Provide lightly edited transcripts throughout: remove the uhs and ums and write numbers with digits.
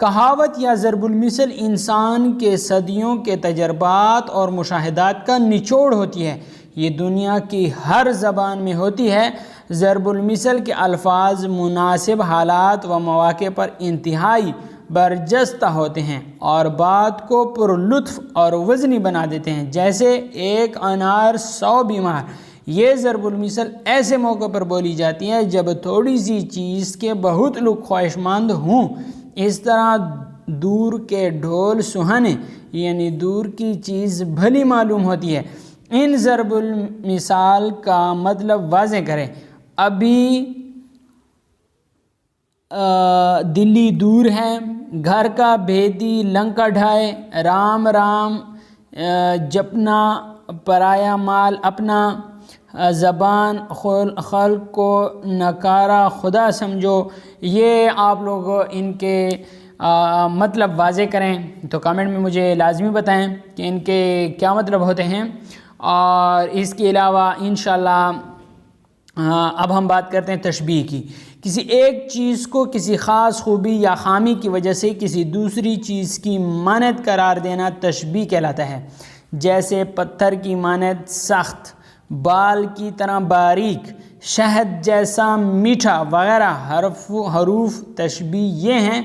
کہاوت یا ضرب المثل انسان کے صدیوں کے تجربات اور مشاہدات کا نچوڑ ہوتی ہے، یہ دنیا کی ہر زبان میں ہوتی ہے۔ ضرب المثل کے الفاظ مناسب حالات و مواقع پر انتہائی برجستہ ہوتے ہیں اور بات کو پر لطف اور وزنی بنا دیتے ہیں، جیسے ایک انار 100 بیمار۔ یہ ضرب المثل ایسے موقع پر بولی جاتی ہے جب تھوڑی سی چیز کے بہت لوگ خواہشمند ہوں۔ اس طرح دور کے ڈھول سہانے، یعنی دور کی چیز بھلی معلوم ہوتی ہے۔ ان ضرب المثال کا مطلب واضح کریں۔ ابھی دلی دور ہے، گھر کا بھیدی لنکا ڈھائے، رام رام جپنا پرایا مال اپنا، زبان خلق کو نکارا خدا سمجھو۔ یہ آپ لوگ ان کے مطلب واضح کریں، تو کامنٹ میں مجھے لازمی بتائیں کہ ان کے کیا مطلب ہوتے ہیں۔ اور اس کے علاوہ انشاءاللہ اب ہم بات کرتے ہیں تشبیہ کی۔ کسی ایک چیز کو کسی خاص خوبی یا خامی کی وجہ سے کسی دوسری چیز کی مانند قرار دینا تشبیہ کہلاتا ہے، جیسے پتھر کی مانند سخت، بال کی طرح باریک، شہد جیسا میٹھا وغیرہ۔ حروف تشبیہ یہ ہیں: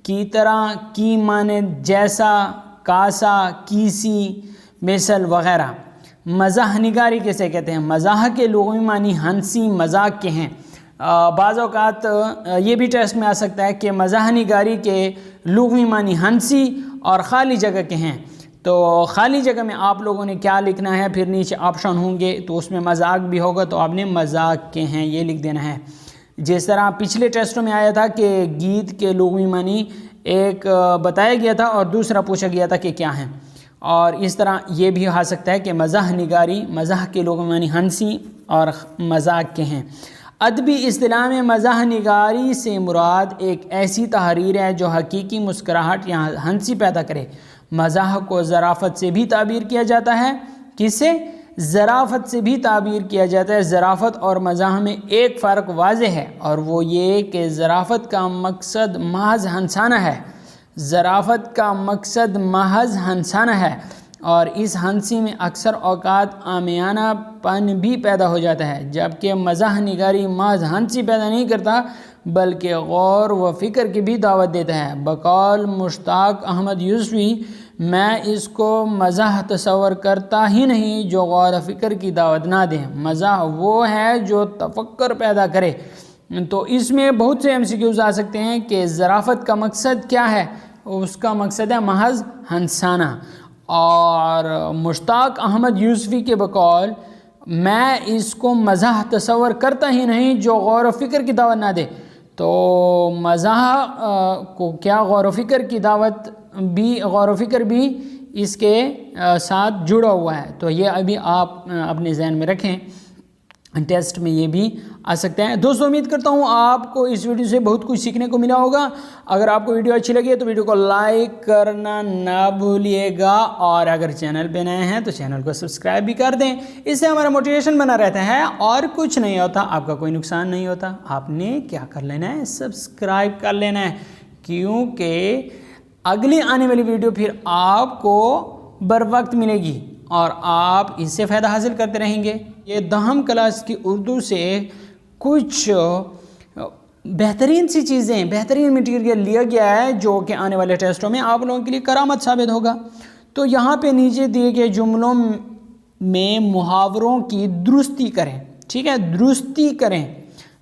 کی طرح، کی مانند، جیسا، کاسا، کیسی، مثل وغیرہ۔ مزاح نگاری کیسے کہتے ہیں؟ مزاح کے لغوی معنی ہنسی مذاق کے ہیں۔ بعض اوقات یہ بھی ٹیسٹ میں آ سکتا ہے کہ مزاح نگاری کے لغوی معنی ہنسی اور خالی جگہ کے ہیں، تو خالی جگہ میں آپ لوگوں نے کیا لکھنا ہے، پھر نیچے آپشن ہوں گے تو اس میں مذاق بھی ہوگا تو آپ نے مذاق کے ہیں یہ لکھ دینا ہے۔ جس طرح پچھلے ٹیسٹوں میں آیا تھا کہ گیت کے لغوی معنی ایک بتایا گیا تھا اور دوسرا پوچھا گیا تھا کہ کیا ہیں، اور اس طرح یہ بھی آ سکتا ہے کہ مزاح نگاری، مزاح کے لغوی معنی ہنسی اور مذاق کے ہیں۔ ادبی اصطلاح میں مزاح نگاری سے مراد ایک ایسی تحریر ہے جو حقیقی مسکراہٹ یا ہنسی پیدا کرے۔ مزاح کو ظرافت سے بھی تعبیر کیا جاتا ہے۔ کس سے؟ ظرافت سے بھی تعبیر کیا جاتا ہے۔ ظرافت اور مزاح میں ایک فرق واضح ہے اور وہ یہ کہ ظرافت کا مقصد محض ہنسانا ہے، ظرافت کا مقصد محض ہنسانا ہے، اور اس ہنسی میں اکثر اوقات عامیانہ پن بھی پیدا ہو جاتا ہے، جبکہ مزاح نگاری محض ہنسی پیدا نہیں کرتا بلکہ غور و فکر کی بھی دعوت دیتا ہے۔ بقول مشتاق احمد یوسفی، میں اس کو مزاح تصور کرتا ہی نہیں جو غور و فکر کی دعوت نہ دے۔ مزاح وہ ہے جو تفکر پیدا کرے۔ تو اس میں بہت سے MCQs آ سکتے ہیں کہ ظرافت کا مقصد کیا ہے؟ اس کا مقصد ہے محض ہنسانا۔ اور مشتاق احمد یوسفی کے بقول، میں اس کو مزاح تصور کرتا ہی نہیں جو غور و فکر کی دعوت نہ دے۔ تو مزاح کو کیا غور و فکر کی دعوت بھی، غور و فکر بھی اس کے ساتھ جڑا ہوا ہے، تو یہ ابھی آپ اپنے ذہن میں رکھیں، ٹیسٹ میں یہ بھی آ سکتے ہیں۔ دوستو امید کرتا ہوں آپ کو اس ویڈیو سے بہت کچھ سیکھنے کو ملا ہوگا۔ اگر آپ کو ویڈیو اچھی لگی ہے تو ویڈیو کو لائک کرنا نہ بھولیے گا، اور اگر چینل پہ نئے ہیں تو چینل کو سبسکرائب بھی کر دیں، اس سے ہمارا موٹیویشن بنا رہتا ہے اور کچھ نہیں ہوتا، آپ کا کوئی نقصان نہیں ہوتا۔ آپ نے کیا کر لینا ہے؟ سبسکرائب کر لینا ہے، کیونکہ اگلی آنے والی ویڈیو پھر آپ کو بر وقت ملے گی اور آپ اس سے فائدہ حاصل کرتے رہیں گے۔ یہ دہم کلاس کی اردو سے کچھ بہترین سی چیزیں، بہترین مٹیریل لیا گیا ہے جو کہ آنے والے ٹیسٹوں میں آپ لوگوں کے لیے کرامت ثابت ہوگا۔ تو یہاں پہ نیچے دیے گئے جملوں میں محاوروں کی درستی کریں، ٹھیک ہے، درستی کریں۔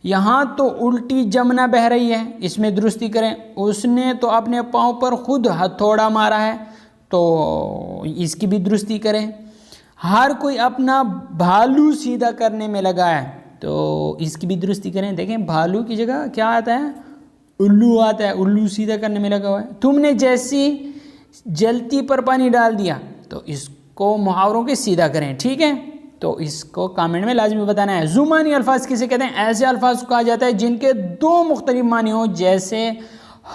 یہاں تو الٹی جمنا بہہ رہی ہے، اس میں درستی کریں۔ اس نے تو اپنے پاؤں پر خود ہتھوڑا مارا ہے، تو اس کی بھی درستی کریں۔ ہر کوئی اپنا بھالو سیدھا کرنے میں لگا ہے، تو اس کی بھی درستی کریں۔ دیکھیں بھالو کی جگہ کیا آتا ہے؟ الو آتا ہے، الو سیدھا کرنے میں لگا ہوا ہے۔ تم نے جیسی جلتی پر پانی ڈال دیا، تو اس کو محاوروں کے سیدھا کریں، ٹھیک ہے۔ تو اس کو کامنٹ میں لازمی بتانا ہے۔ زمانی الفاظ کسے کہتے ہیں؟ ایسے الفاظ کو کہا جاتا ہے جن کے دو مختلف معنی ہوں، جیسے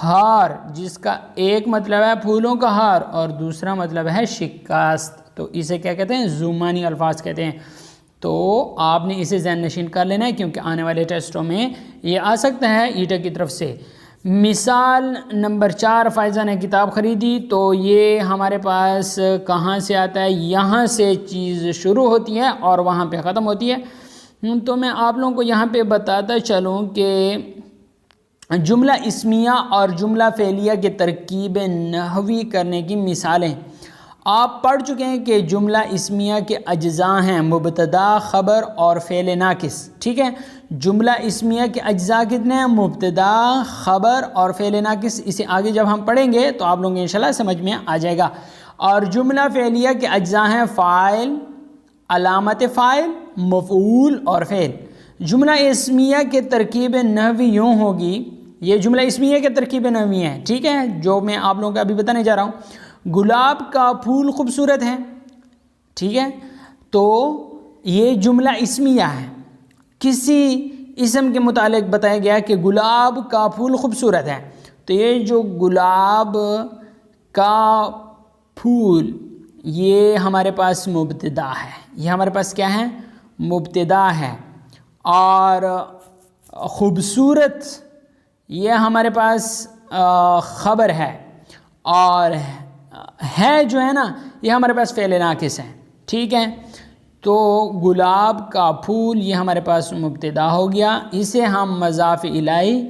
ہار، جس کا ایک مطلب ہے پھولوں کا ہار اور دوسرا مطلب ہے شکست، تو اسے کیا کہتے ہیں؟ زمانی الفاظ کہتے ہیں۔ تو آپ نے اسے ذہن نشین کر لینا ہے، کیونکہ آنے والے ٹیسٹوں میں یہ آ سکتا ہے ایٹا کی طرف سے۔ مثال نمبر 4، فائزہ نے کتاب خریدی، تو یہ ہمارے پاس کہاں سے آتا ہے؟ یہاں سے چیز شروع ہوتی ہے اور وہاں پہ ختم ہوتی ہے۔ تو میں آپ لوگوں کو یہاں پہ بتاتا چلوں کہ جملہ اسمیہ اور جملہ فعلیہ کے ترکیب نحوی کرنے کی مثالیں آپ پڑھ چکے ہیں کہ جملہ اسمیہ کے اجزاء ہیں مبتدا، خبر اور فعل ناقص، ٹھیک ہے۔ جملہ اسمیہ کے اجزاء کتنے ہیں؟ مبتدا، خبر اور فعل ناقص۔ اسے آگے جب ہم پڑھیں گے تو آپ لوگوں کو انشاءاللہ سمجھ میں آ جائے گا۔ اور جملہ فعلیہ کے اجزاء ہیں فاعل، علامت فاعل، مفعول اور فعل۔ جملہ اسمیہ کے ترکیب نحوی یوں ہوگی، یہ جملہ اسمیہ کے ترکیب نحوی ہیں، ٹھیک ہے، جو میں آپ لوگوں کو ابھی بتانے جا رہا ہوں۔ گلاب کا پھول خوبصورت ہے، ٹھیک ہے، تو یہ جملہ اسمیہ ہے، کسی اسم کے متعلق بتایا گیا کہ گلاب کا پھول خوبصورت ہے، تو یہ جو گلاب کا پھول یہ ہمارے پاس مبتدا ہے، یہ ہمارے پاس کیا ہے؟ مبتدا ہے۔ اور خوبصورت یہ ہمارے پاس خبر ہے، اور ہے جو ہے نا یہ ہمارے پاس فعل ناقص ہے، ٹھیک ہے۔ تو گلاب کا پھول یہ ہمارے پاس مبتدا ہو گیا، اسے ہم مضاف الیہ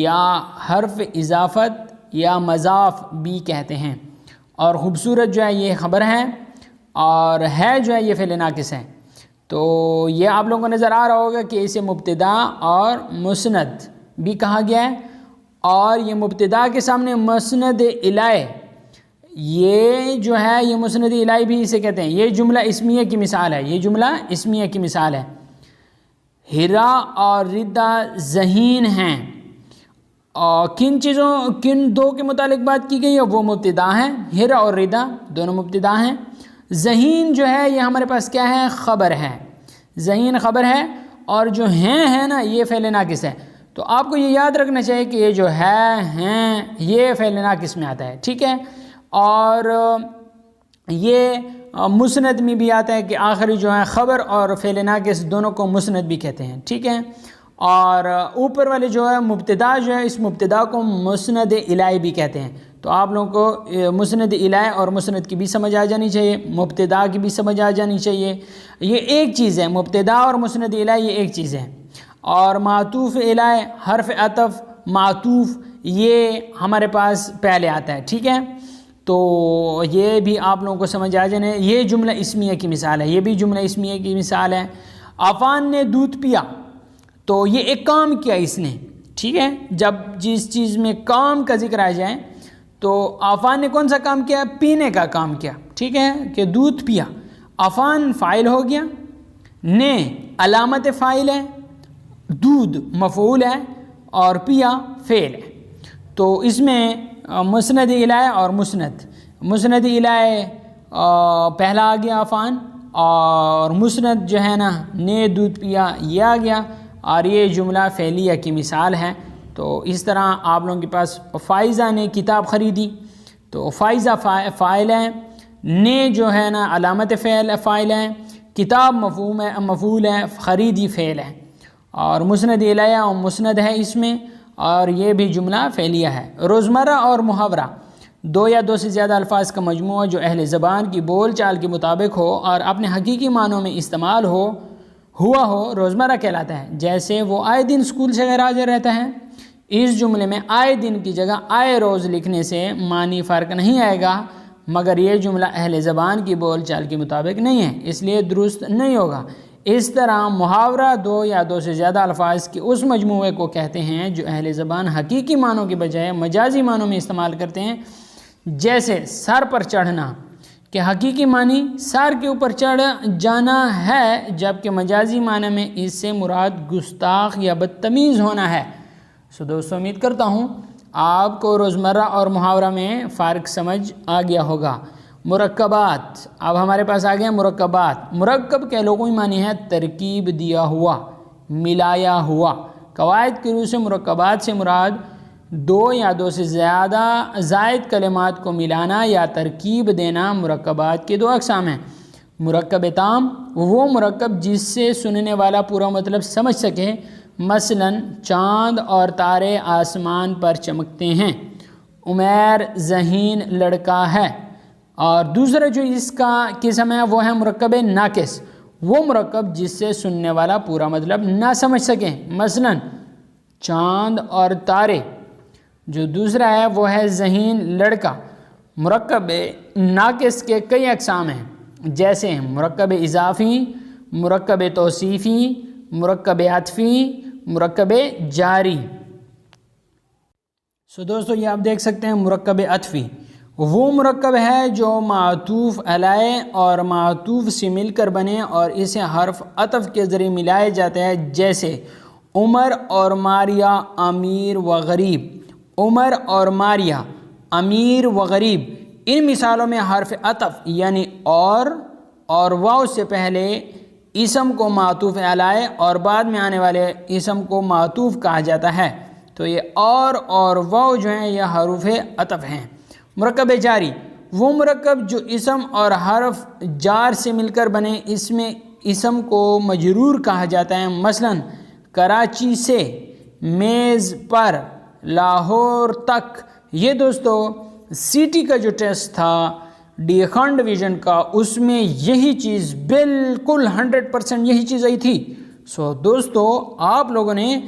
یا حرف اضافت یا مضاف بھی کہتے ہیں۔ اور خوبصورت جو ہے یہ خبر ہے، اور ہے جو ہے یہ فعل ناقص ہے۔ تو یہ آپ لوگوں کو نظر آ رہا ہوگا کہ اسے مبتدا اور مسند بھی کہا گیا ہے، اور یہ مبتدا کے سامنے مسند الیہ، یہ جو ہے یہ مسند الیہ بھی اسے کہتے ہیں۔ یہ جملہ اسمیہ کی مثال ہے، یہ جملہ اسمیہ کی مثال ہے۔ ہرا اور ردا ذہین ہیں، اور کن دو کے متعلق بات کی گئی ہے؟ وہ مبتدا ہیں، ہرا اور ردا دونوں مبتدا ہیں۔ ذہین جو ہے یہ ہمارے پاس کیا ہے؟ خبر ہے، ذہین خبر ہے، اور جو ہیں نا یہ فعل ناقص ہے۔ تو آپ کو یہ یاد رکھنا چاہیے کہ یہ جو ہے ہیں یہ فعل ناقص میں آتا ہے، ٹھیک ہے۔ اور یہ مسند میں بھی آتا ہے کہ آخری جو ہے خبر اور فعل ناقص دونوں کو مسند بھی کہتے ہیں، ٹھیک ہے۔ اور اوپر والے جو ہے مبتدا جو ہے اس مبتدا کو مسند الیہ بھی کہتے ہیں۔ تو آپ لوگوں کو مسند الیہ اور مسند کی بھی سمجھ آ جانی چاہیے، مبتدا کی بھی سمجھ آ جانی چاہیے، یہ ایک چیز ہے، مبتدا اور مسند الیہ یہ ایک چیز ہے۔ اور معطوف الیہ، حرف عطف، معطوف یہ ہمارے پاس پہلے آتا ہے، ٹھیک ہے۔ تو یہ بھی آپ لوگوں کو سمجھ آ جانے، یہ جملہ اسمیہ کی مثال ہے، یہ بھی جملہ اسمیہ کی مثال ہے۔ عفان نے دودھ پیا، تو یہ ایک کام کیا اس نے، ٹھیک ہے۔ جب جس چیز میں کام کا ذکر آ جائے تو عفان نے کون سا کام کیا؟ پینے کا کام کیا، ٹھیک ہے، کہ دودھ پیا۔ عفان فاعل ہو گیا، نے علامت فاعل ہے، دودھ مفعول ہے، اور پیا فعل ہے۔ تو اس میں مسند الیہ اور مسند الیہ پہلا آ گیا عفان، اور مسند جو ہے نا نے دودھ پیا یہ آ گیا، اور یہ جملہ فعلیہ کی مثال ہے۔ تو اس طرح آپ لوگوں کے پاس فائزہ نے کتاب خریدی، تو فائزہ فاعل ہے، نے جو ہے نا علامت فاعل ہے، کتاب مفعول ہے، خریدی فعل ہے، اور مسند الیہ اور مسند ہے اس میں، اور یہ بھی جملہ فعلیہ ہے۔ روزمرہ اور محاورہ دو یا دو سے زیادہ الفاظ کا مجموعہ جو اہل زبان کی بول چال کے مطابق ہو اور اپنے حقیقی معنوں میں استعمال ہوا ہو روزمرہ کہلاتا ہے۔ جیسے وہ آئے دن اسکول سے غیر حاضر رہتا ہے، اس جملے میں آئے دن کی جگہ آئے روز لکھنے سے معنی فرق نہیں آئے گا، مگر یہ جملہ اہل زبان کی بول چال کے مطابق نہیں ہے، اس لیے درست نہیں ہوگا۔ اس طرح محاورہ دو یا دو سے زیادہ الفاظ کے اس مجموعے کو کہتے ہیں جو اہل زبان حقیقی معنوں کے بجائے مجازی معنوں میں استعمال کرتے ہیں۔ جیسے سر پر چڑھنا، کہ حقیقی معنی سر کے اوپر چڑھ جانا ہے، جبکہ مجازی معنی میں اس سے مراد گستاخ یا بدتمیز ہونا ہے۔ دوستو امید کرتا ہوں آپ کو روزمرہ اور محاورہ میں فرق سمجھ آ گیا ہوگا۔ مرکبات، اب ہمارے پاس آ گئے مرکبات۔ مرکب کے لغوی معنی ہے ترکیب دیا ہوا، ملایا ہوا۔ قواعد کی روح سے مرکبات سے مراد دو یا دو سے زیادہ زائد کلمات کو ملانا یا ترکیب دینا۔ مرکبات کے دو اقسام ہیں۔ مرکب تام، وہ مرکب جس سے سننے والا پورا مطلب سمجھ سکے، مثلاً چاند اور تارے آسمان پر چمکتے ہیں، عمیر ذہین لڑکا ہے۔ اور دوسرا جو اس کا قسم ہے وہ ہے مرکب ناقص، وہ مرکب جس سے سننے والا پورا مطلب نہ سمجھ سکے، مثلاً چاند اور تارے۔ جو دوسرا ہے وہ ہے ذہین لڑکا۔ مرکب ناقص کے کئی اقسام ہیں، جیسے مرکب اضافی، مرکب توصیفی، مرکب عطفی، مرکب جاری۔ دوستو یہ آپ دیکھ سکتے ہیں مرکب عطفی وہ مرکب ہے جو معطوف علیہ اور معطوف سے مل کر بنے اور اسے حرف عطف کے ذریعے ملائے جاتے ہیں، جیسے عمر اور ماریہ امیر و غریب۔ عمر اور ماریہ امیر و غریب، ان مثالوں میں حرف عطف یعنی اور واو سے پہلے اسم کو معطوف علیہ اور بعد میں آنے والے اسم کو معطوف کہا جاتا ہے، تو یہ اور واو جو ہیں یہ حروف عطف ہیں۔ مرکب جاری وہ مرکب جو اسم اور حرف جار سے مل کر بنے، اس میں اسم کو مجرور کہا جاتا ہے، مثلاً کراچی سے، میز پر، لاہور تک۔ یہ دوستو سٹی کا جو ٹیسٹ تھا ڈی ڈویژن کا، اس میں یہی چیز بالکل 100% یہی چیز آئی تھی۔ دوستو آپ لوگوں نے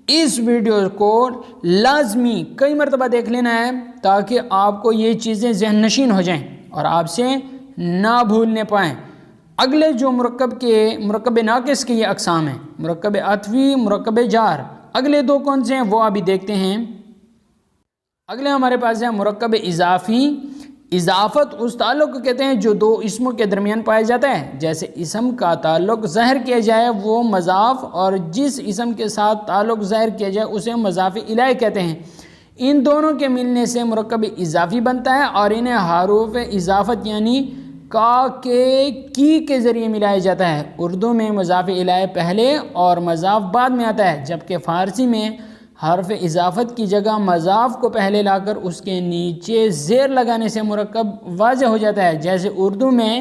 اس ویڈیو کو لازمی کئی مرتبہ دیکھ لینا ہے تاکہ آپ کو یہ چیزیں ذہن نشین ہو جائیں اور آپ سے نہ بھولنے پائیں۔ اگلے جو مرکب ناقص کے یہ اقسام ہیں، مرکب عطفی، مرکب جار۔ اگلے دو کون سے ہیں وہ ابھی دیکھتے ہیں۔ اگلے ہمارے پاس ہے مرکب اضافی۔ اضافت اس تعلق کو کہتے ہیں جو دو اسموں کے درمیان پایا جاتا ہے، جیسے اسم کا تعلق ظاہر کیا جائے وہ مضاف، اور جس اسم کے ساتھ تعلق ظاہر کیا جائے اسے مضاف الیہ کہتے ہیں۔ ان دونوں کے ملنے سے مرکب اضافی بنتا ہے اور انہیں حروف اضافت یعنی کا، کے ذریعے ملایا جاتا ہے۔ اردو میں مضاف الیہ پہلے اور مضاف بعد میں آتا ہے، جبکہ فارسی میں حرف اضافت کی جگہ مضاف کو پہلے لا کر اس کے نیچے زیر لگانے سے مرکب واضح ہو جاتا ہے، جیسے اردو میں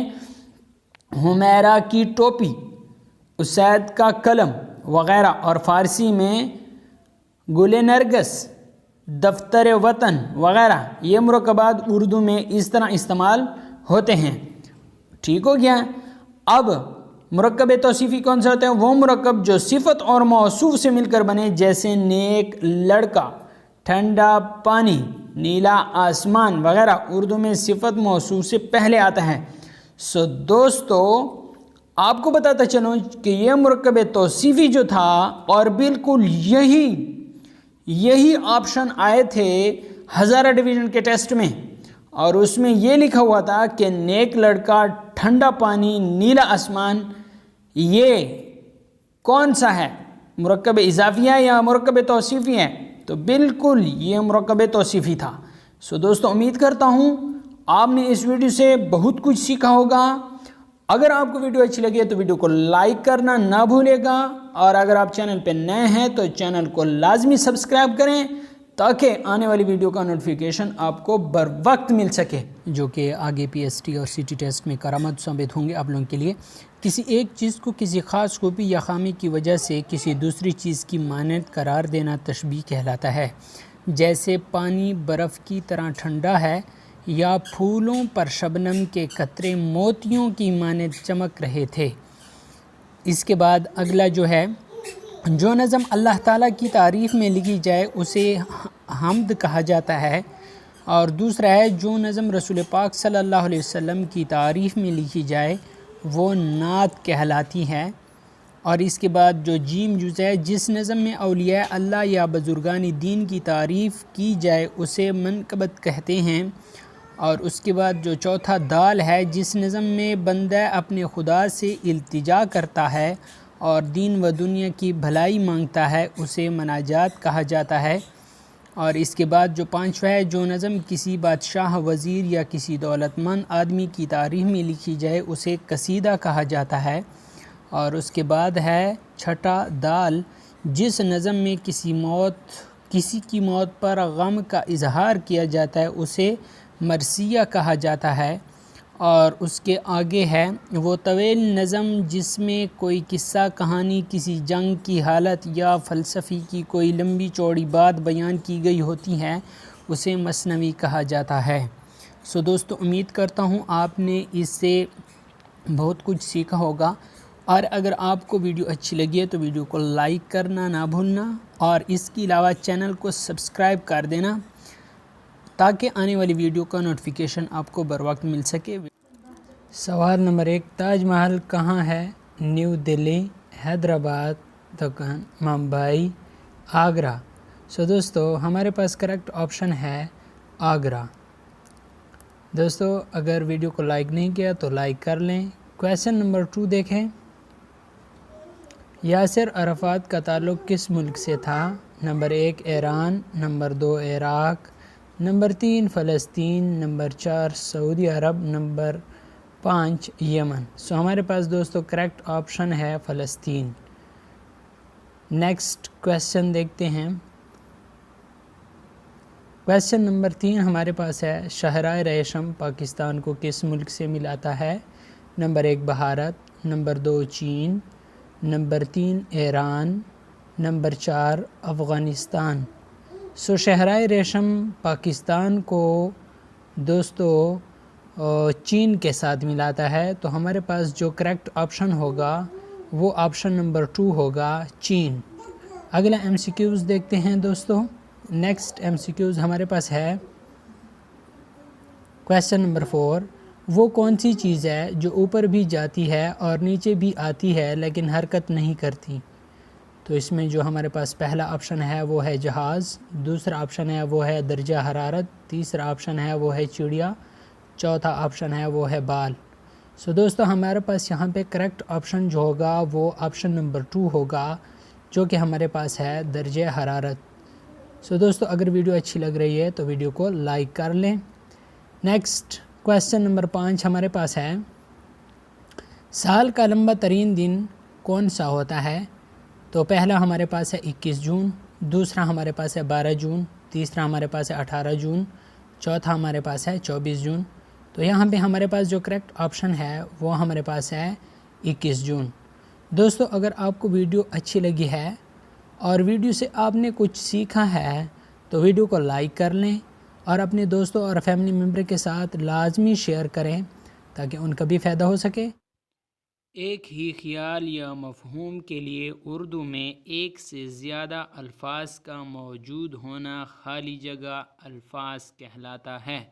حمیرہ کی ٹوپی، اسید کا قلم وغیرہ، اور فارسی میں گل نرگس، دفتر وطن وغیرہ۔ یہ مرکبات اردو میں اس طرح استعمال ہوتے ہیں۔ ٹھیک ہو گیا۔ اب مرکب توصیفی کون سے ہوتے ہیں؟ وہ مرکب جو صفت اور موصوف سے مل کر بنے، جیسے نیک لڑکا، ٹھنڈا پانی، نیلا آسمان وغیرہ۔ اردو میں صفت موصوف سے پہلے آتا ہے۔ دوستو آپ کو بتاتا چلوں کہ یہ مرکب توصیفی جو تھا، اور بالکل یہی آپشن آئے تھے ہزارہ ڈویژن کے ٹیسٹ میں، اور اس میں یہ لکھا ہوا تھا کہ نیک لڑکا، ٹھنڈا پانی، نیلا آسمان، یہ کون سا ہے؟ مرکب اضافی ہے یا مرکب توصیفی ہے؟ تو بالکل یہ مرکب توصیفی تھا۔ دوستو امید کرتا ہوں آپ نے اس ویڈیو سے بہت کچھ سیکھا ہوگا۔ اگر آپ کو ویڈیو اچھی لگے تو ویڈیو کو لائک کرنا نہ بھولے گا، اور اگر آپ چینل پہ نئے ہیں تو چینل کو لازمی سبسکرائب کریں تاکہ آنے والی ویڈیو کا نوٹیفیکیشن آپ کو بر وقت مل سکے، جو کہ آگے پی ایس ٹی اور سی ٹی ٹیسٹ میں کرامت ثابت ہوں گے آپ لوگوں کے لیے۔ کسی ایک چیز کو کسی خاص خوبی یا خامی کی وجہ سے کسی دوسری چیز کی مانند قرار دینا تشبیہ کہلاتا ہے، جیسے پانی برف کی طرح ٹھنڈا ہے، یا پھولوں پر شبنم کے قطرے موتیوں کی مانند چمک رہے تھے۔ اس کے بعد اگلا جو ہے، جو نظم اللہ تعالیٰ کی تعریف میں لکھی جائے اسے حمد کہا جاتا ہے، اور دوسرا ہے جو نظم رسول پاک صلی اللہ علیہ وسلم کی تعریف میں لکھی جائے وہ نعت کہلاتی ہے۔ اور اس کے بعد جو جیم جز ہے، جس نظم میں اولیاء اللہ یا بزرگان دین کی تعریف کی جائے اسے منقبت کہتے ہیں۔ اور اس کے بعد جو چوتھا دال ہے، جس نظم میں بندہ اپنے خدا سے التجا کرتا ہے اور دین و دنیا کی بھلائی مانگتا ہے، اسے مناجات کہا جاتا ہے۔ اور اس کے بعد جو پانچواں ہے، جو نظم کسی بادشاہ، وزیر یا کسی دولت مند آدمی کی تعریف میں لکھی جائے اسے قصیدہ کہا جاتا ہے۔ اور اس کے بعد ہے چھٹا دال، جس نظم میں کسی کی موت پر غم کا اظہار کیا جاتا ہے اسے مرثیہ کہا جاتا ہے۔ اور اس کے آگے ہے وہ طویل نظم جس میں کوئی قصہ کہانی کسی جنگ کی حالت یا فلسفی کی کوئی لمبی چوڑی بات بیان کی گئی ہوتی ہے اسے مثنوی کہا جاتا ہے۔ سو دوستو امید کرتا ہوں آپ نے اس سے بہت کچھ سیکھا ہوگا، اور اگر آپ کو ویڈیو اچھی لگی ہے تو ویڈیو کو لائک کرنا نہ بھولنا، اور اس کے علاوہ چینل کو سبسکرائب کر دینا تاکہ آنے والی ویڈیو کا نوٹیفیکیشن آپ کو بر وقت مل سکے۔ سوال نمبر 1، تاج محل کہاں ہے؟ نیو دلی، حیدرآباد، دکن، ممبئی، آگرہ۔ سو دوستو ہمارے پاس کریکٹ آپشن ہے آگرہ۔ دوستو اگر ویڈیو کو لائک نہیں کیا تو لائک کر لیں۔ کویسچن نمبر 2 دیکھیں، یاسر عرفات کا تعلق کس ملک سے تھا؟ Number 1 Iran, number 2 Iraq, number 3 فلسطین، نمبر 4 سعودی عرب، نمبر 5 یمن۔ سو ہمارے پاس دوستو کریکٹ آپشن ہے فلسطین۔ نیکسٹ کویسچن دیکھتے ہیں۔ کویسچن نمبر 3 ہمارے پاس ہے، شاہراہ ریشم پاکستان کو کس ملک سے ملاتا ہے؟ نمبر 1 بھارت، نمبر 2 چین، نمبر 3 ایران، نمبر 4 افغانستان۔ سو شاہراہ ریشم پاکستان کو دوستو چین کے ساتھ ملاتا ہے، تو ہمارے پاس جو کریکٹ آپشن ہوگا وہ آپشن نمبر 2 ہوگا چین۔ اگلا ایم سی کیوز دیکھتے ہیں دوستو۔ نیکسٹ ایم سی کیوز ہمارے پاس ہے کویسچن نمبر 4، وہ کون سی چیز ہے جو اوپر بھی جاتی ہے اور نیچے بھی آتی ہے لیکن حرکت نہیں کرتی؟ تو اس میں جو ہمارے پاس پہلا آپشن ہے وہ ہے جہاز، دوسرا آپشن ہے وہ ہے درجہ حرارت، تیسرا آپشن ہے وہ ہے چڑیا، چوتھا آپشن ہے وہ ہے بال۔ سو دوستو ہمارے پاس یہاں پہ کریکٹ آپشن جو ہوگا وہ آپشن نمبر 2 ہوگا، جو کہ ہمارے پاس ہے درجہ حرارت۔ سو دوستو اگر ویڈیو اچھی لگ رہی ہے تو ویڈیو کو لائک کر لیں۔ نیکسٹ کویسچن نمبر 5 ہمارے پاس ہے، سال کا لمبا ترین دن کون سا ہوتا ہے؟ تو پہلا ہمارے پاس ہے 21 جون، دوسرا ہمارے پاس ہے 12 جون، تیسرا ہمارے پاس ہے 18 جون، چوتھا ہمارے پاس ہے 24 جون۔ تو یہاں پہ ہمارے پاس جو کریکٹ آپشن ہے وہ ہمارے پاس ہے 21 جون۔ دوستو اگر آپ کو ویڈیو اچھی لگی ہے اور ویڈیو سے آپ نے کچھ سیکھا ہے تو ویڈیو کو لائک کر لیں اور اپنے دوستوں اور فیملی ممبر کے ساتھ لازمی شیئر کریں تاکہ ان کا بھی فائدہ ہو سکے۔ ایک ہی خیال یا مفہوم کے لیے اردو میں ایک سے زیادہ الفاظ کا موجود ہونا خالی جگہ الفاظ کہلاتا ہے۔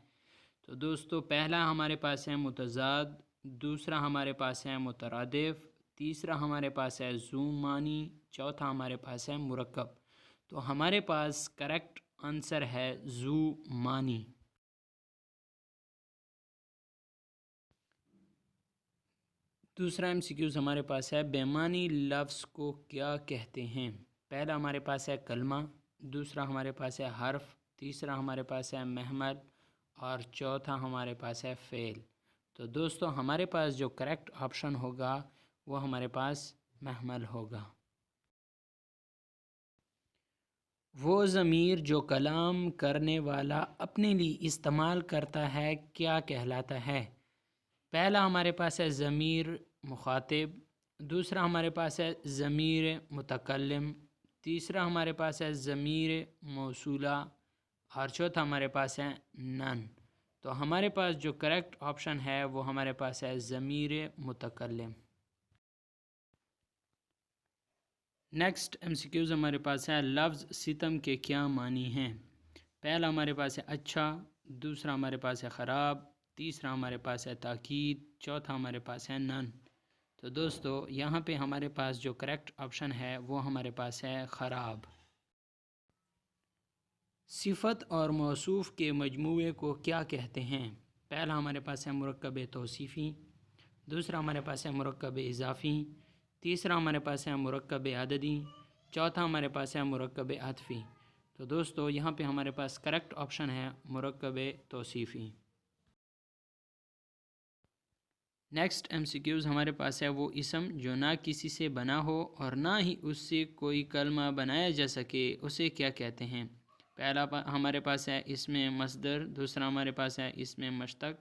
تو دوستو پہلا ہمارے پاس ہے متضاد، دوسرا ہمارے پاس ہے مترادف، تیسرا ہمارے پاس ہے ذو معنی، چوتھا ہمارے پاس ہے مرکب۔ تو ہمارے پاس کریکٹ آنسر ہے ذو معنی۔ دوسرا ایم سی کیوز ہمارے پاس ہے، بے معنی لفظ کو کیا کہتے ہیں؟ پہلا ہمارے پاس ہے کلمہ، دوسرا ہمارے پاس ہے حرف، تیسرا ہمارے پاس ہے محمل، اور چوتھا ہمارے پاس ہے فعل۔ تو دوستو ہمارے پاس جو کریکٹ آپشن ہوگا وہ ہمارے پاس محمل ہوگا۔ وہ ضمیر جو کلام کرنے والا اپنے لیے استعمال کرتا ہے کیا کہلاتا ہے؟ پہلا ہمارے پاس ہے ضمیر مخاطب، دوسرا ہمارے پاس ہے ضمیر متکلم، تیسرا ہمارے پاس ہے ضمیر موصولہ، اور چوتھا ہمارے پاس ہے نن۔ تو ہمارے پاس جو کریکٹ آپشن ہے وہ ہمارے پاس ہے ضمیر متکلم۔ نیکسٹ ایم سی کیوز ہمارے پاس ہے، لفظ ستم کے کیا معنی ہیں؟ پہلا ہمارے پاس ہے اچھا، دوسرا ہمارے پاس ہے خراب، تیسرا ہمارے پاس ہے تاکید، چوتھا ہمارے پاس ہے نن۔ تو دوستو یہاں پہ ہمارے پاس جو کریکٹ آپشن ہے وہ ہمارے پاس ہے خراب۔ صفت اور موصوف کے مجموعے کو کیا کہتے ہیں؟ پہلا ہمارے پاس ہے مرکب توصیفی، دوسرا ہمارے پاس ہے مرکب اضافی، تیسرا ہمارے پاس ہے مرکب عددی، چوتھا ہمارے پاس ہے مرکب عطفی۔ تو دوستو یہاں پہ ہمارے پاس کریکٹ آپشن ہے مرکب توصیفی۔ نیکسٹ ایم سی کیوز ہمارے پاس ہے، وہ اسم جو نہ کسی سے بنا ہو اور نہ ہی اس سے کوئی کلمہ بنایا جا سکے اسے کیا کہتے ہیں؟ پہلا ہمارے پاس ہے اسم مصدر، دوسرا ہمارے پاس ہے اسم مشتق،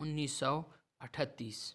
1938।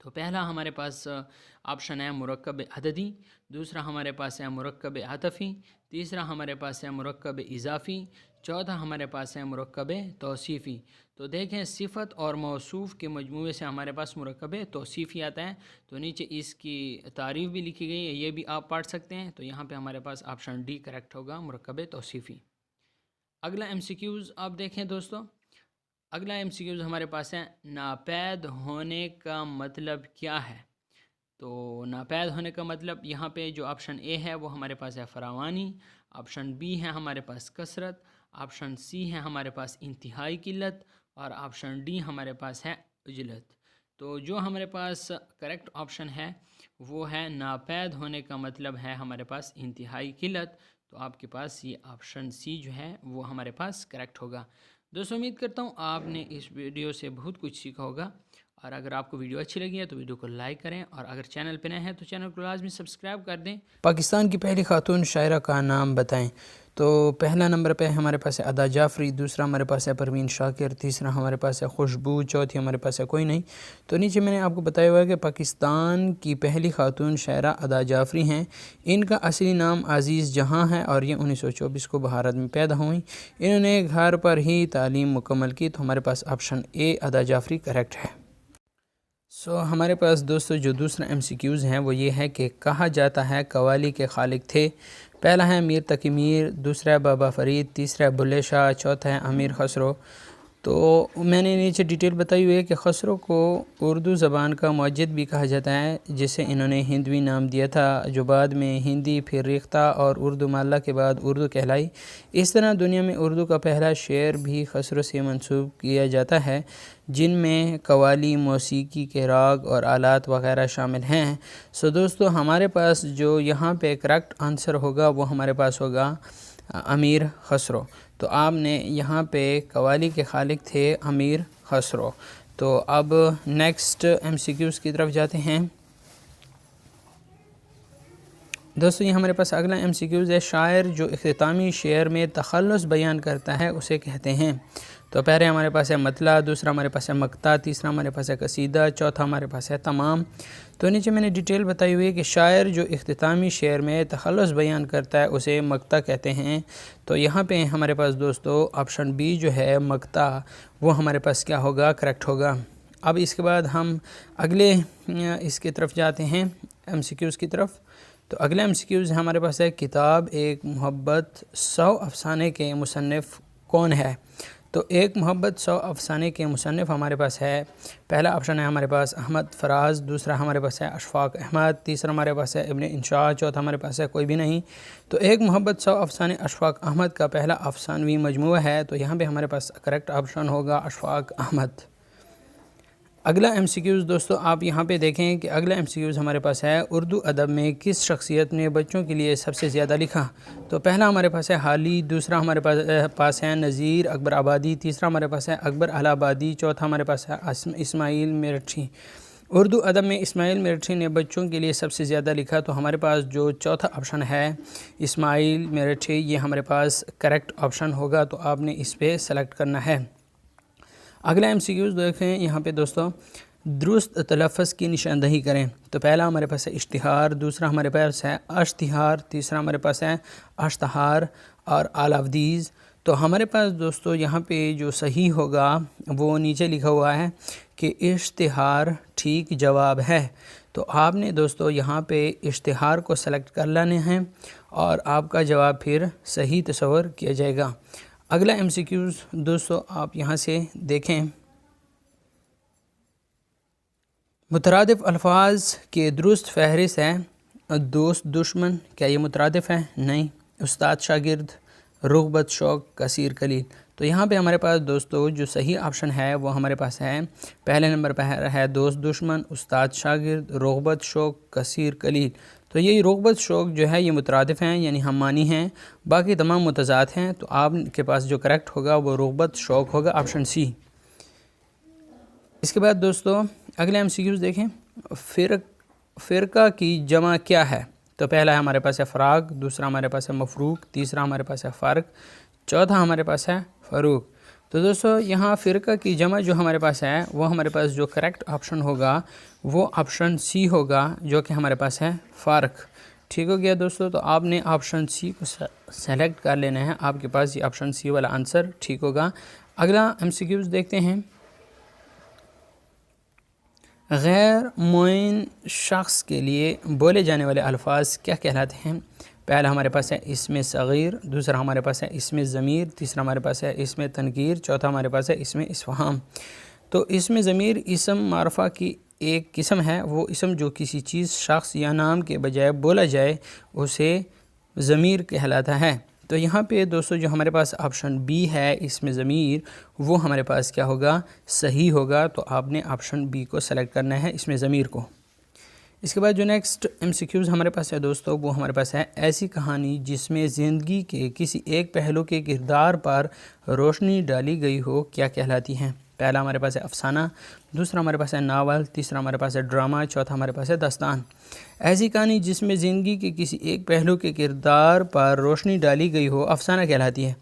تو پہلا ہمارے پاس آپشن ہے مرکب عددی، دوسرا ہمارے پاس ہے مرکب عطفی، تیسرا ہمارے پاس ہے مرکب اضافی، چوتھا ہمارے پاس ہے مرکب توصیفی۔ تو دیکھیں صفت اور موصوف کے مجموعے سے ہمارے پاس مرکب توصیفی آتا ہے۔ تو نیچے اس کی تعریف بھی لکھی گئی ہے، یہ بھی آپ پڑھ سکتے ہیں۔ تو یہاں پہ ہمارے پاس آپشن ڈی کریکٹ ہوگا، مرکب توصیفی۔ اگلا ایم سی کیوز آپ دیکھیں دوستو، اگلا ایم سی کیوز ہمارے پاس ہے ناپید ہونے کا مطلب کیا ہے؟ تو ناپید ہونے کا مطلب یہاں پہ جو آپشن اے ہے وہ ہمارے پاس ہے فراوانی، آپشن بی ہے ہمارے پاس کثرت، آپشن سی ہے ہمارے پاس انتہائی قلت، اور آپشن ڈی ہمارے پاس ہے عجلت۔ تو جو ہمارے پاس کریکٹ آپشن ہے وہ ہے ناپید ہونے کا مطلب ہے ہمارے پاس انتہائی قلت۔ تو آپ کے پاس یہ آپشن سی جو ہے وہ ہمارے پاس کریکٹ ہوگا۔ دوستو امید کرتا ہوں آپ نے اس ویڈیو سے بہت کچھ سیکھا ہوگا، اور اگر آپ کو ویڈیو اچھی لگی ہے تو ویڈیو کو لائک کریں، اور اگر چینل پہ نئے ہیں تو چینل کو لازمی سبسکرائب کر دیں۔ پاکستان کی پہلی خاتون شاعرہ کا نام بتائیں۔ تو پہلا نمبر پہ ہمارے پاس ہے ادا جعفری، دوسرا ہمارے پاس ہے پروین شاکر، تیسرا ہمارے پاس ہے خوشبو، چوتھی ہمارے پاس ہے کوئی نہیں۔ تو نیچے میں نے آپ کو بتایا ہوا ہے کہ پاکستان کی پہلی خاتون شاعرہ ادا جعفری ہیں۔ ان کا اصلی نام عزیز جہاں ہے، اور یہ 1924 کو بھارت میں پیدا ہوئیں۔ انہوں نے گھر پر ہی تعلیم مکمل کی۔ تو ہمارے پاس آپشن اے ادا جعفری کریکٹ ہے۔ ہمارے پاس دوستو جو دوسرا ایم سی کیوز ہیں وہ یہ ہے کہ کہا جاتا ہے قوالی کے خالق تھے۔ پہلا ہے میر تقی میر، دوسرا ہے بابا فرید، تیسرا ہے بلے شاہ، چوتھا ہے امیر خسرو۔ تو میں نے نیچے ڈیٹیل بتائی ہوئی ہے کہ خسرو کو اردو زبان کا معجد بھی کہا جاتا ہے، جسے انہوں نے ہندوی نام دیا تھا، جو بعد میں ہندی، پھر ریختہ اور اردو معلّہ کے بعد اردو کہلائی۔ اس طرح دنیا میں اردو کا پہلا شعر بھی خسرو سے منسوب کیا جاتا ہے، جن میں قوالی، موسیقی کے راگ اور آلات وغیرہ شامل ہیں۔ دوستو ہمارے پاس جو یہاں پہ کریکٹ آنسر ہوگا وہ ہمارے پاس ہوگا امیر خسرو۔ تو آپ نے یہاں پہ قوالی کے خالق تھے امیر خسرو۔ تو اب نیکسٹ ایم سی کیوز کی طرف جاتے ہیں۔ دوستو یہ ہمارے پاس اگلا ایم سی کیوز ہے، شاعر جو اختتامی شعر میں تخلص بیان کرتا ہے اسے کہتے ہیں۔ تو پہلے ہمارے پاس ہے مطلع، دوسرا ہمارے پاس ہے مقطع، تیسرا ہمارے پاس ہے قصیدہ، چوتھا ہمارے پاس ہے تمام۔ تو نیچے میں نے ڈیٹیل بتائی ہوئی ہے کہ شاعر جو اختتامی شعر میں تخلص بیان کرتا ہے اسے مقطع کہتے ہیں۔ تو یہاں پہ ہمارے پاس دوستو آپشن بی جو ہے مقطع، وہ ہمارے پاس کیا ہوگا؟ کریکٹ ہوگا۔ اب اس کے بعد ہم اگلے اس کی طرف جاتے ہیں، ایم سی کیوز کی طرف۔ تو اگلا ایم سی کیوز ہمارے پاس ہے کتاب ایک محبت 100 افسانے کے مصنف کون ہے؟ تو ایک محبت 100 افسانے کے مصنف ہمارے پاس ہے، پہلا آپشن ہے ہمارے پاس احمد فراز، دوسرا ہمارے پاس ہے اشفاق احمد، تیسرا ہمارے پاس ہے ابن انشاء، چوتھا ہمارے پاس ہے کوئی بھی نہیں۔ تو ایک محبت 100 افسانے اشفاق احمد کا پہلا افسانوی مجموعہ ہے، تو یہاں پہ ہمارے پاس کریکٹ آپشن ہوگا اشفاق احمد۔ اگلا ایم سی کیوز دوستو آپ یہاں پہ دیکھیں کہ اگلا ایم سی کیوز ہمارے پاس ہے اردو ادب میں کس شخصیت نے بچوں کے لیے سب سے زیادہ لکھا؟ تو پہلا ہمارے پاس ہے حالی، دوسرا ہمارے پاس ہے نذیر اکبر آبادی، تیسرا ہمارے پاس ہے اکبر الہ آبادی، چوتھا ہمارے پاس ہے اسماعیل میرٹھی۔ اردو ادب میں اسماعیل میرٹھی نے بچوں کے لیے سب سے زیادہ لکھا، تو ہمارے پاس جو چوتھا آپشن ہے اسماعیل میرٹھی، یہ ہمارے پاس کریکٹ آپشن ہوگا، تو آپ نے اس پہ سلیکٹ کرنا ہے۔ اگلا ایم سی کیوز دیکھیں یہاں پہ دوستو، درست تلفظ کی نشاندہی کریں۔ تو پہلا ہمارے پاس ہے اشتہار، دوسرا ہمارے پاس ہے اشتہار، تیسرا ہمارے پاس ہے اشتہار اور آلاودیز۔ تو ہمارے پاس دوستو یہاں پہ جو صحیح ہوگا وہ نیچے لکھا ہوا ہے کہ اشتہار ٹھیک جواب ہے۔ تو آپ نے دوستو یہاں پہ اشتہار کو سلیکٹ کر لینے ہیں، اور آپ کا جواب پھر صحیح تصور کیا جائے گا۔ اگلا ایم سی کیوز دوستو آپ یہاں سے دیکھیں، مترادف الفاظ کے درست فہرست ہے دوست دشمن، کیا یہ مترادف ہے؟ نہیں۔ استاد شاگرد، رغبت شوق، کثیر قلیل۔ تو یہاں پہ ہمارے پاس دوستو جو صحیح آپشن ہے وہ ہمارے پاس ہے پہلے نمبر پہ ہے دوست دشمن، استاد شاگرد، رغبت شوق، کثیر قلیل۔ تو یہ رغبت شوق جو ہے یہ مترادف ہیں، یعنی ہم معنی ہیں، باقی تمام متضاد ہیں۔ تو آپ کے پاس جو کریکٹ ہوگا وہ رغبت شوق ہوگا، آپشن سی۔ اس کے بعد دوستو اگلے ایم سی کیوز دیکھیں، فرقہ کی جمع کیا ہے؟ تو پہلا ہے ہمارے پاس ہے فراق، دوسرا ہمارے پاس ہے مفروق، تیسرا ہمارے پاس ہے فرق، چوتھا ہمارے پاس ہے فروق۔ تو دوستو یہاں فرقہ کی جمع جو ہمارے پاس ہے وہ ہمارے پاس جو کریکٹ آپشن ہوگا وہ آپشن سی ہوگا جو کہ ہمارے پاس ہے فارق. ٹھیک ہو گیا دوستو. تو آپ نے آپشن سی کو سلیکٹ کر لینا ہے, آپ کے پاس یہ آپشن سی والا آنسر ٹھیک ہوگا. اگلا MCQs دیکھتے ہیں. غیر معین شخص کے لیے بولے جانے والے الفاظ کیا کہلاتے ہیں؟ پہلا ہمارے پاس ہے اسم صغیر, دوسرا ہمارے پاس ہے اسم ضمیر, تیسرا ہمارے پاس ہے اسم تنکیر, چوتھا ہمارے پاس ہے اسم استفہام. تو اسم ضمیر اسم معرفہ کی ایک قسم ہے. وہ اسم جو کسی چیز, شخص یا نام کے بجائے بولا جائے اسے ضمیر کہلاتا ہے. تو یہاں پہ دوستو جو ہمارے پاس آپشن بی ہے اسم ضمیر, وہ ہمارے پاس کیا ہوگا, صحیح ہوگا. تو آپ نے آپشن بی کو سلیکٹ کرنا ہے, اسم ضمیر کو. اس کے بعد جو نیکسٹ MCQs ہمارے پاس ہے دوستو وہ ہمارے پاس ہے ایسی کہانی جس میں زندگی کے کسی ایک پہلو کے کردار پر روشنی ڈالی گئی ہو کیا کہلاتی ہیں؟ پہلا ہمارے پاس ہے افسانہ, دوسرا ہمارے پاس ہے ناول, تیسرا ہمارے پاس ہے ڈرامہ, چوتھا ہمارے پاس ہے داستان. ایسی کہانی جس میں زندگی کے کسی ایک پہلو کے کردار پر روشنی ڈالی گئی ہو افسانہ کہلاتی ہے.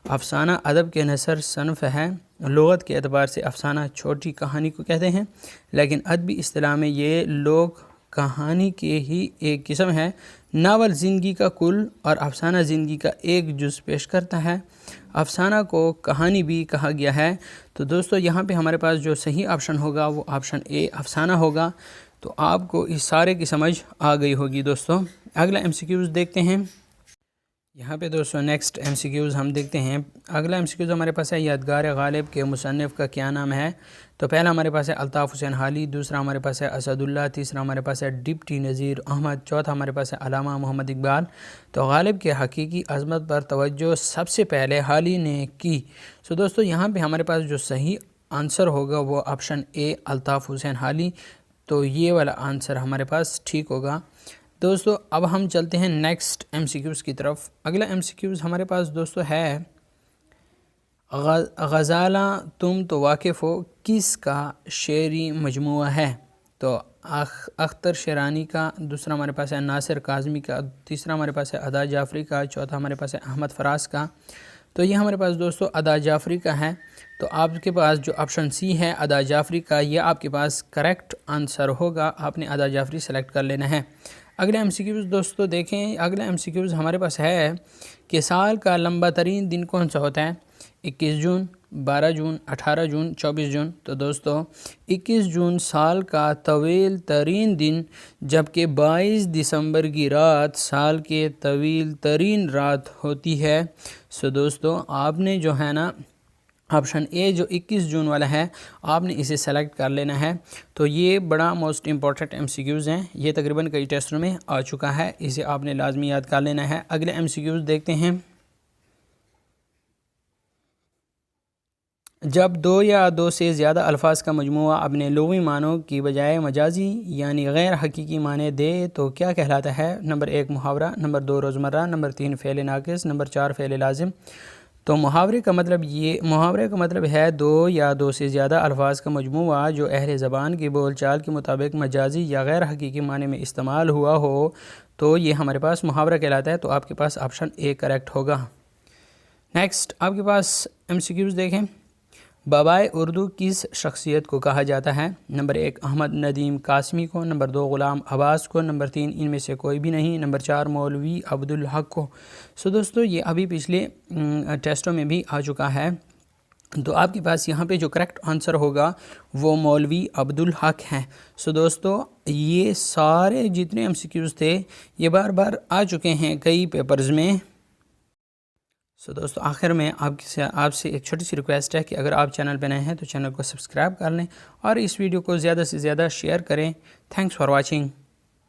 افسانہ ادب کے نثر صنف ہے. لغت کے اعتبار سے افسانہ چھوٹی کہانی کو کہتے ہیں, لیکن ادبی اصطلاح میں یہ لوگ کہانی کے ہی ایک قسم ہے. ناول زندگی کا کل اور افسانہ زندگی کا ایک جز پیش کرتا ہے. افسانہ کو کہانی بھی کہا گیا ہے. تو دوستو یہاں پہ ہمارے پاس جو صحیح آپشن ہوگا وہ آپشن اے افسانہ ہوگا. تو آپ کو اس سارے کی سمجھ آ گئی ہوگی دوستو. اگلا MCQs دیکھتے ہیں. یہاں پہ دوستو نیکسٹ MCQs ہم دیکھتے ہیں. اگلا MCQs ہمارے پاس ہے یادگار غالب کے مصنف کا کیا نام ہے؟ تو پہلا ہمارے پاس ہے الطاف حسین حالی, دوسرا ہمارے پاس ہے اسد اللہ, تیسرا ہمارے پاس ہے ڈپٹی نذیر احمد, چوتھا ہمارے پاس ہے علامہ محمد اقبال. تو غالب کے حقیقی عظمت پر توجہ سب سے پہلے حالی نے کی. سو دوستو یہاں پہ ہمارے پاس جو صحیح آنسر ہوگا وہ آپشن اے الطاف حسین حالی. تو یہ والا آنسر ہمارے پاس ٹھیک ہوگا. دوستو اب ہم چلتے ہیں نیکسٹ MCQs کی طرف. اگلا MCQs ہمارے پاس دوستو ہے غزالہ تم تو واقف ہو کس کا شعری مجموعہ ہے؟ تو اختر شیرانی کا, دوسرا ہمارے پاس ہے ناصر کاظمی کا, تیسرا ہمارے پاس ہے ادا جعفری کا, چوتھا ہمارے پاس ہے احمد فراز کا. تو یہ ہمارے پاس دوستو ادا جعفری کا ہے. تو آپ کے پاس جو آپشن سی ہے ادا جعفری کا, یہ آپ کے پاس کریکٹ آنسر ہوگا. آپ نے ادا جعفری سلیکٹ کر لینا ہے. اگلے MCQs دوستو دیکھیں. اگلا MCQs ہمارے پاس ہے کہ سال کا لمبا ترین دن کون سا ہوتا ہے؟ 21 جون, 12 جون, 18 جون, 24 جون. تو دوستو 21 جون سال کا طویل ترین دن, جبکہ 22 دسمبر کی رات سال کے طویل ترین رات ہوتی ہے. سو دوستو آپ نے جو ہے نا آپشن اے جو 21 جون والا ہے آپ نے اسے سلیکٹ کر لینا ہے. تو یہ بڑا موسٹ امپورٹنٹ MCQs ہیں, یہ تقریباً کئی ٹیسٹوں میں آ چکا ہے, اسے آپ نے لازمی یاد کر لینا ہے. اگلے MCQs دیکھتے ہیں. جب دو یا دو سے زیادہ الفاظ کا مجموعہ اپنے لغوی معنوں کی بجائے مجازی یعنی غیر حقیقی معنی دے تو کیا کہلاتا ہے؟ نمبر 1 محاورہ, نمبر 2 روزمرہ, نمبر 3 فعل ناقص, نمبر 4 فعل لازم. تو محاورے کا مطلب ہے دو یا دو سے زیادہ الفاظ کا مجموعہ جو اہل زبان کی بول چال کے مطابق مجازی یا غیر حقیقی معنی میں استعمال ہوا ہو, تو یہ ہمارے پاس محاورہ کہلاتا ہے. تو آپ کے پاس آپشن اے کریکٹ ہوگا. نیکسٹ آپ کے پاس MCQs دیکھیں. بابائے اردو کس شخصیت کو کہا جاتا ہے؟ نمبر 1 احمد ندیم قاسمی کو, نمبر 2 غلام عباس کو, نمبر 3 ان میں سے کوئی بھی نہیں, نمبر 4 مولوی عبدالحق کو. سو دوستو یہ ابھی پچھلے ٹیسٹوں میں بھی آ چکا ہے. تو آپ کے پاس یہاں پہ جو کریکٹ آنسر ہوگا وہ مولوی عبدالحق ہیں. سو دوستو یہ سارے جتنے MCQs تھے یہ بار بار آ چکے ہیں کئی پیپرز میں. سو دوستو آخر میں آپ سے ایک چھوٹی سی ریکویسٹ ہے کہ اگر آپ چینل پہ نئے ہیں تو چینل کو سبسکرائب کر لیں اور اس ویڈیو کو زیادہ سے زیادہ شیئر کریں. Thanks for watching.